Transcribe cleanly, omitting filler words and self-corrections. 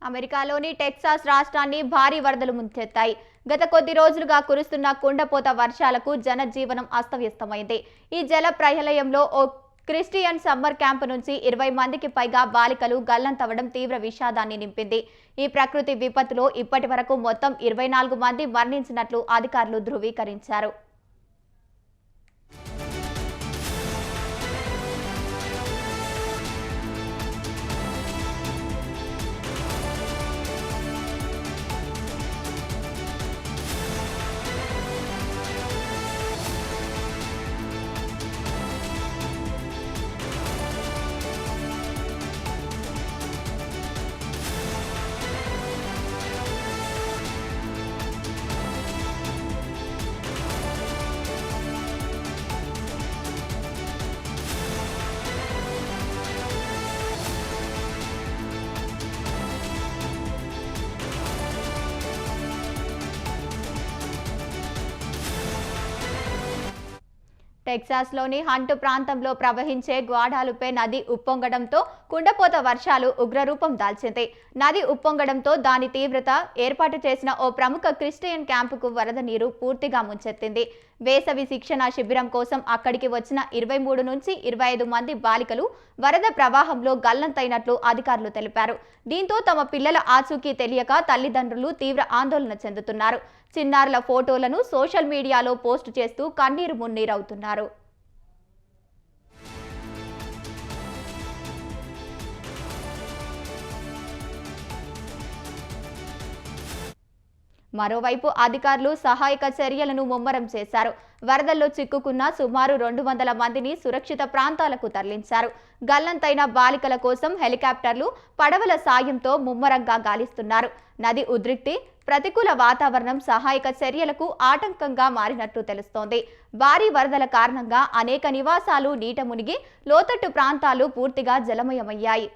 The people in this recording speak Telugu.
అమెరికాలోని టెక్సాస్ రాష్ట్రాన్ని భారీ వరదలు ముంచెత్తాయి. గత కొద్ది రోజులుగా కురుస్తున్న కుండపోత వర్షాలకు జనజీవనం అస్తవ్యస్తమైంది. ఈ జల ప్రళయంలో ఓ క్రిస్టియన్ సమ్మర్ క్యాంపు నుంచి 20 మందికి పైగా బాలికలు గల్లంతవడం తీవ్ర విషాదాన్ని నింపింది. ఈ ప్రకృతి విపత్తులో ఇప్పటివరకు మొత్తం 24 మంది మరణించినట్లు అధికారులు ధృవీకరించారు. టెక్సాస్లోని హంట్ ప్రాంతంలో ప్రవహించే గ్వాడాలుపే నది ఉప్పొంగడంతో కుండపోత వర్షాలు ఉగ్రరూపం దాల్చింది. నది ఉప్పొంగడంతో దాని తీవ్రత ఏర్పాటు చేసిన ఓ ప్రముఖ క్రిస్టియన్ క్యాంపుకు వరద నీరు పూర్తిగా ముంచెత్తింది. వేసవి శిక్షణ శిబిరం కోసం అక్కడికి వచ్చిన 23 నుంచి 25 మంది బాలికలు వరద ప్రవాహంలో గల్లంతైనట్లు అధికారులు తెలిపారు. దీంతో తమ పిల్లల ఆచూకీ తెలియక తల్లిదండ్రులు తీవ్ర ఆందోళన చెందుతున్నారు. చిన్నారుల ఫోటోలను సోషల్ మీడియాలో పోస్టు చేస్తూ కన్నీరు మున్నీరవుతున్నారు. మరోవైపు అధికారులు సహాయక చర్యలను ముమ్మరం చేశారు. వరదల్లో చిక్కుకున్న సుమారు 200 మందిని సురక్షిత ప్రాంతాలకు తరలించారు. గల్లంతైన బాలికల కోసం హెలికాప్టర్లు, పడవల సాయంతో ముమ్మరంగా గాలిస్తున్నారు. నది ఉద్రిక్తి, ప్రతికూల వాతావరణం సహాయక చర్యలకు ఆటంకంగా మారినట్లు తెలుస్తోంది. భారీ వరదల కారణంగా అనేక నివాసాలు నీట మునిగి లోతట్టు ప్రాంతాలు పూర్తిగా జలమయమయ్యాయి.